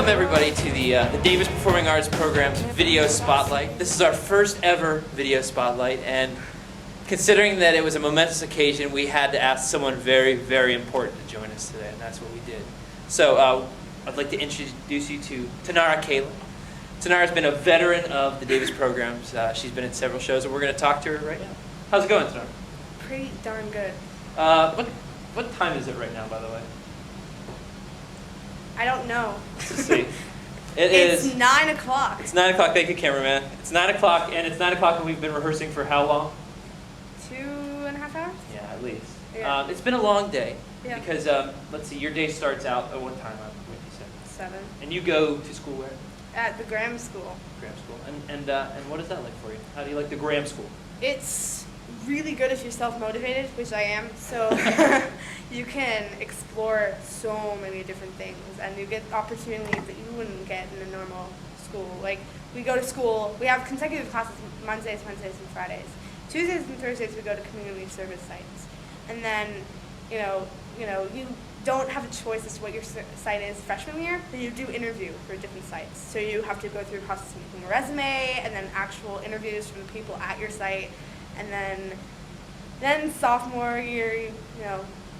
Welcome everybody to the Davis Performing Arts Program's Video Spotlight. This is our first ever Video Spotlight, and considering that it was a momentous occasion, we had to ask someone very, very important to join us today, and that's what we did. So I'd like to introduce you to Tenara. Tenara's been a veteran of the Davis programs. She's been in several shows, and we're going to talk to her right now. How's it going, Tenara? Pretty darn good. What time is it right now, by the way? I don't know. Let's see. It's 9 o'clock. It's 9 o'clock. Thank you, cameraman. It's 9 o'clock, and it's 9 o'clock, and we've been rehearsing for how long? 2.5 hours? Yeah, at least. Yeah. It's been a long day. Yeah. Because, let's see, your day starts out at what time? What you said? 7. And you go to school where? At the Graham School. Graham School. And what is that like for you? How do you like the Graham School? It's really good if you're self-motivated, which I am. So you can explore so many different things, and you get opportunities that you wouldn't get in a normal school. Like, we go to school, we have consecutive classes Mondays, Wednesdays, and Fridays. Tuesdays and Thursdays we go to community service sites. And then, you don't have a choice as to what your site is freshman year, but you do interview for different sites. So you have to go through the process of making a resume, and then actual interviews from the people at your site. And then sophomore year,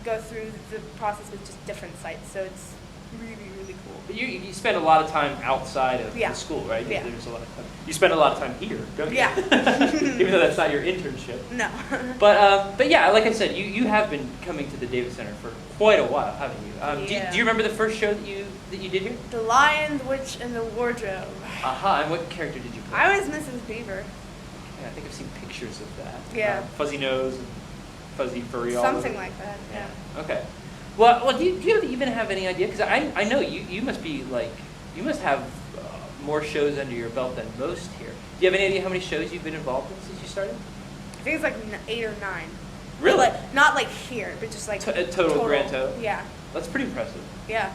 go through the process with just different sites. So it's really, really cool. But you spend a lot of time outside of the school, right? Yeah. There's a lot of time. You spend a lot of time here, don't you? Yeah. Even though that's not your internship. No. But yeah, like I said, you have been coming to the Davis Center for quite a while, haven't you? Yeah. Do you remember the first show that you did here? The Lion, the Witch, and the Wardrobe. Aha, and what character did you play? I was Mrs. Beaver. Yeah, I think I've seen pictures of that. Yeah. Fuzzy nose, and fuzzy furry. Something like that. Yeah. Okay. Well, do you even have any idea? Because I know you must be like, you must have more shows under your belt than most here. Do you have any idea how many shows you've been involved in since you started? I think it's like 8 or 9. Really? But not like here, but just like total grand total. Yeah. That's pretty impressive. Yeah.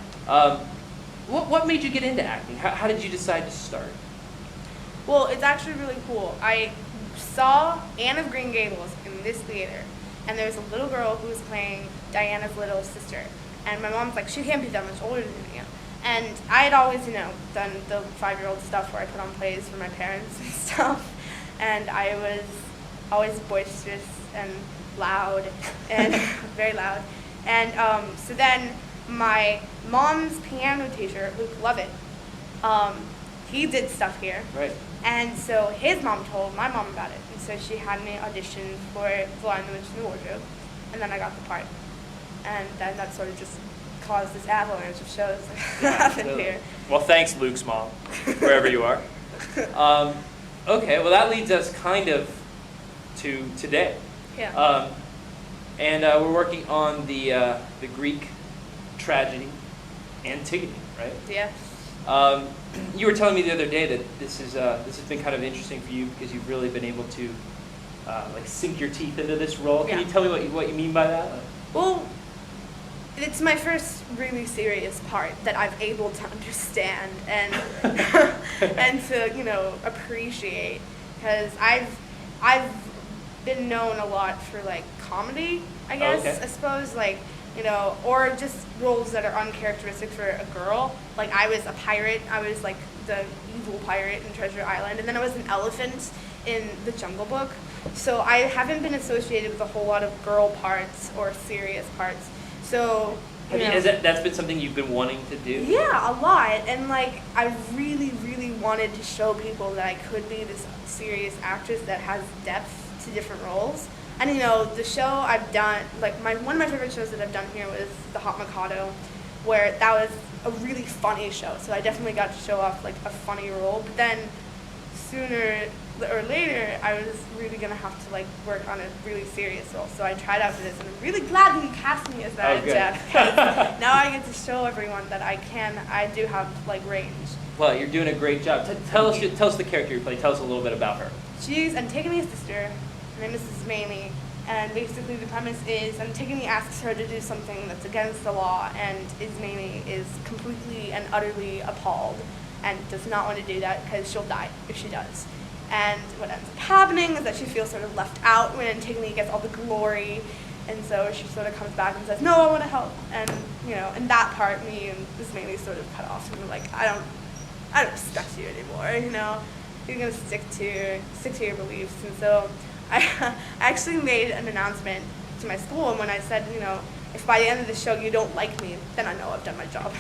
What made you get into acting? How did you decide to start? Well, it's actually really cool. I saw Anne of Green Gables in this theater, and there was a little girl who was playing Diana's little sister. And my mom's like, she can't be that much older than you. And I had always, done the 5-year-old stuff where I put on plays for my parents and stuff. And I was always boisterous and loud, and very loud. And so then my mom's piano teacher, Luke Lovett, he did stuff here. Right. And so his mom told my mom about it. And so she had me audition for The Lion, the Witch, and the Wardrobe. And then I got the part. And then that sort of just caused this avalanche of shows that happened here. Well, thanks, Luke's mom, wherever you are. Okay, well, that leads us kind of to today. Yeah. And we're working on the Greek tragedy, Antigone, right? Yeah. You were telling me the other day that this has been kind of interesting for you because you've really been able to sink your teeth into this role. Can you tell me what you mean by that? Well, it's my first really serious part that I'm able to understand and and to appreciate, because I've been known a lot for comedy, I guess. Okay. I suppose or just roles that are uncharacteristic for a girl. Like, I was a pirate. I was the evil pirate in Treasure Island, and then I was an elephant in The Jungle Book. So I haven't been associated with a whole lot of girl parts or serious parts. So that's been something you've been wanting to do? Yeah, a lot. And I really, really wanted to show people that I could be this serious actress that has depth to different roles. And the show I've done, one of my favorite shows that I've done here was The Hot Mikado, where that was a really funny show. So I definitely got to show off a funny role. But then sooner or later, I was really gonna have to work on a really serious role. So I tried out for this, and I'm really glad that you cast me as that, Jeff. Now I get to show everyone that I do have range. Well, you're doing a great job. Tell us the character you play. Tell us a little bit about her. She's Antigone's sister. Her name is Mamie, and basically the premise is Antigone asks her to do something that's against the law, and Mamie is completely and utterly appalled and does not want to do that because she'll die if she does. And what ends up happening is that she feels sort of left out when Antigone gets all the glory, And so she sort of comes back and says, no, I want to help. And, you know, in that part, me and Ismaili sort of cut off and were like, I don't respect you anymore, you know. You're going to stick to your beliefs. And so I actually made an announcement to my school, and when I said, you know, if by the end of the show you don't like me, then I know I've done my job.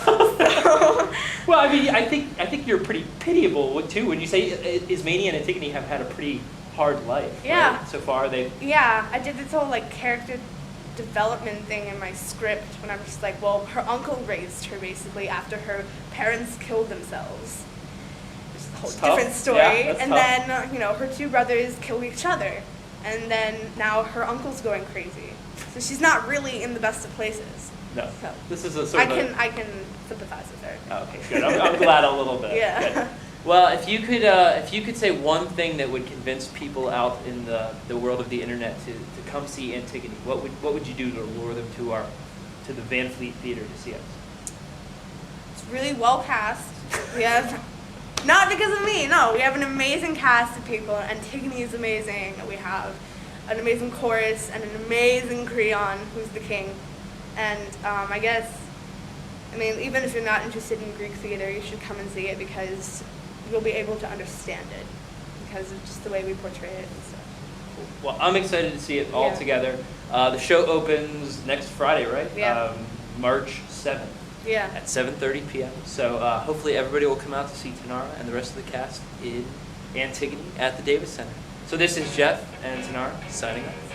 So, well, I mean, I think you're pretty pitiable too when you say Ismaili and Antigone have had a pretty hard life. Yeah. Right? So far, Yeah, I did this whole like character development thing in my script when I was just like, well, her uncle raised her basically after her parents killed themselves. It's a whole different story. Yeah, and tough. then, you know, her two brothers kill each other. And then now her uncle's going crazy. So she's not really in the best of places. No. So This is a sort of I can sympathize with her. Oh, okay, good. I'm glad a little bit. Yeah. Good. Well, if you could say one thing that would convince people out in the world of the internet to come see Antigone, what would you do to lure them to the Van Fleet Theater to see us? It's really well cast. We have, not because of me, no, we have an amazing cast of people. Antigone is amazing. We have an amazing chorus and an amazing Creon, who's the king. And I mean, even if you're not interested in Greek theater, you should come and see it because you'll be able to understand it because of just the way we portray it and stuff. Well, I'm excited to see it all Yeah. together. The show opens next Friday, right? Yeah. March 7th. Yeah. At 7:30 p.m. So hopefully everybody will come out to see Tenara and the rest of the cast in Antigone at the Davis Center. So this is Jeff and Tenara signing off.